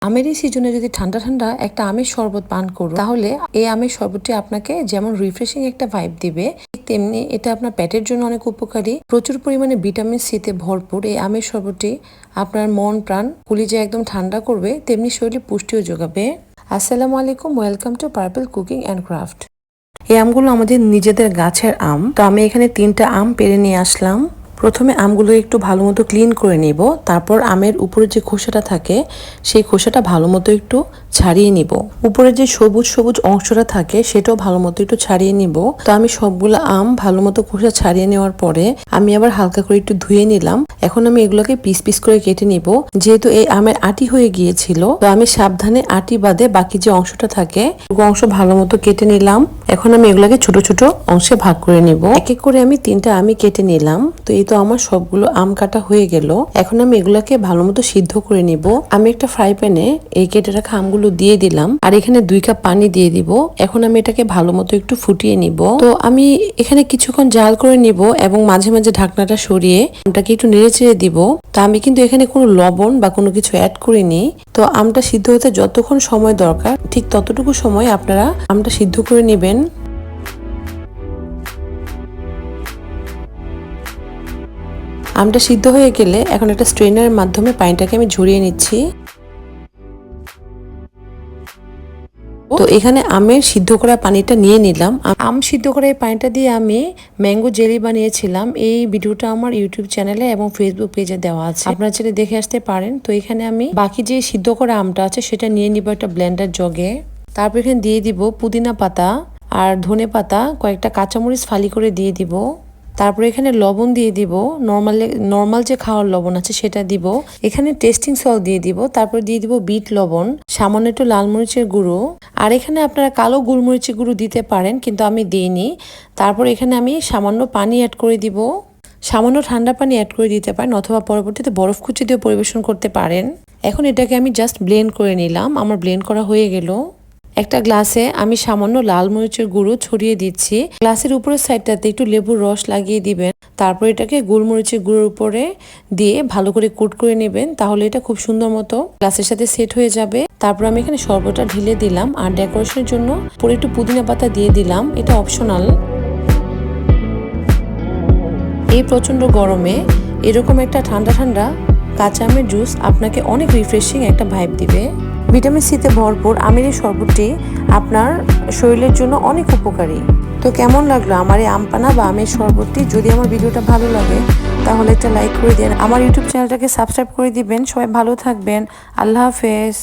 আমের এই সিজনে যদি ঠান্ডা ঠান্ডা একটা আমের শরবত পান করুন, তাহলে এই আমের শরবতটি আপনাকে যেমন রিফ্রেশিং একটা ভাইব দিবে, তেমনি এটা আপনার পেটের জন্য অনেক উপকারী। প্রচুর পরিমাণে ভিটামিন সিতে ভরপুর এই আমের শরবতটি আপনার মন প্রাণ কলিজা একদম ঠান্ডা করবে, তেমনি শরীরে পুষ্টিও যোগাবে। আসসালামু আলাইকুম, welcome to purple cooking and craft. এই আমগুলো আমাদের নিজেদের গাছের আম। তো আমি এখানে 3টা আম পেড়ে নিয়ে আসলাম। প্রথমে আমগুলো একটু ভালো মতো ক্লিন করে নিব, তারপর আমের উপরে যে খোসাটা থাকে সেই খোসাটা ভালো মতো একটু ছাড়িয়ে নিব। উপরে যে সবুজ সবুজ অংশটা থাকে সেটাও ভালো মতো একটু ছাড়িয়ে নিব। তো আমি সবগুলো আম ভালো মতো খোসা ছাড়িয়ে নেওয়ার পরে আমি আবার হালকা করে একটু ধুয়ে নিলাম। এখন আমি এগুলোকে পিস পিস করে কেটে নিব। যেহেতু এই আমের আটি হয়ে গিয়েছিল, তো আমি সাবধানে আটি বাদে বাকি যে অংশটা থাকে অংশ ভালো মতো কেটে নিলাম। এখন আমি এগুলোকে ছোট ছোট অংশে ভাগ করে নিব। এক এক করে আমি 3টা আমি কেটে নিলাম। তো এই তো আমার সবগুলো আম কাটা হয়ে গেল। এখন আমি এগুলাকে ভালো মতো সিদ্ধ করে নিব। আমি একটা ফ্রাই প্যানে এই কেটে রাখা আমগুলো দিয়ে দিলাম, আর এখানে 2 কাপ পানি দিয়ে দিব। এখন আমি এটাকে ভালো মতো একটু ফুটিয়ে নিব। তো আমি এখানে কিছুক্ষণ জাল করে নিব এবং মাঝে মাঝে ঢাকনাটা সরিয়ে আমটাকে একটু নেড়ে চেড়ে দিব। তো আমি কিন্তু এখানে কোনো লবণ বা কোনো কিছু অ্যাড করিনি। তো আমটা সিদ্ধ হতে যতক্ষণ সময় দরকার ঠিক ততটুকু সময় আপনারা আমটা সিদ্ধ করে নেবেন। আমটা সিদ্ধ হয়ে গেলে এখন একটা স্ট্রেনারের মাধ্যমে পানিটাকে আমি ঝরিয়ে নিচ্ছি। তো এখানে আমের সিদ্ধ করা পানিটা নিয়ে নিলাম। আম সিদ্ধ করা এই পানিটা দিয়ে আমি ম্যাঙ্গো জেলি বানিয়েছিলাম। এই ভিডিওটা আমার ইউটিউব চ্যানেলে এবং ফেসবুক পেজে দেওয়া আছে, আপনারা চাইলে দেখে আসতে পারেন। তো এখানে আমি বাকি যে সিদ্ধ করা আমটা আছে সেটা নিয়ে নিব একটা ব্লেন্ডার জগে। তারপর এখানে দিয়ে দিব পুদিনা পাতা আর ধনে পাতা, কয়েকটা কাঁচামরিচ ফালি করে দিয়ে দিব। তারপরে এখানে লবণ দিয়ে দিব, নর্মাল যে খাওয়ার লবণ আছে সেটা দিব। এখানে টেস্টিং সল্ট দিয়ে দিব। তারপর দিয়ে দিব বিট লবণ, সামান্য একটু লাল মরিচের গুঁড়ো, আর এখানে আপনারা কালো গোলমরিচের গুঁড়ো দিতে পারেন, কিন্তু আমি দিইনি। তারপর এখানে আমি সামান্য পানি অ্যাড করে দিব। সামান্য ঠান্ডা পানি অ্যাড করে দিতে পারেন, অথবা পরবর্তীতে বরফ কুচি দিয়ে পরিবেশন করতে পারেন। এখন এটাকে আমি জাস্ট ব্লেন্ড করে নিলাম। আমার ব্লেন্ড করা হয়ে গেল। একটা গ্লাসে আমি সামান্য লাল মরিচের গুঁড়ো ছড়িয়ে দিচ্ছি। গ্লাসের উপরের সাইডটাতে একটু লেবুর রস লাগিয়ে দিবেন। তারপর এটাকে গোলমরিচের গুঁড়োর উপরে দিয়ে ভালো করে কোট করে নেবেন, তাহলে এটা খুব সুন্দর মতো গ্লাসের সাথে সেট হয়ে যাবে। তারপর আমি এখানে শরবতটা ঢেলে দিলাম, আর ডেকোরেশনের জন্য পরে একটু পুদিনা পাতা দিয়ে দিলাম, এটা অপশনাল। এই প্রচন্ড গরমে এরকম একটা ঠান্ডা ঠান্ডা কাঁচা আমের জুস আপনাকে অনেক রিফ্রেশিং একটা ভাইব দিবে। ভিটামিন সিতে ভরপুর আমের এই শরবতটি আপনার শরীরের জন্য অনেক উপকারী। তো কেমন লাগলো আমার এই আমপানা বা আমের শরবতটি? যদি আমার ভিডিওটা ভালো লাগে তাহলে একটা লাইক করে দিন, আমার ইউটিউব চ্যানেলটাকে সাবস্ক্রাইব করে দিবেন। সবাই ভালো থাকবেন। আল্লাহ হাফেজ।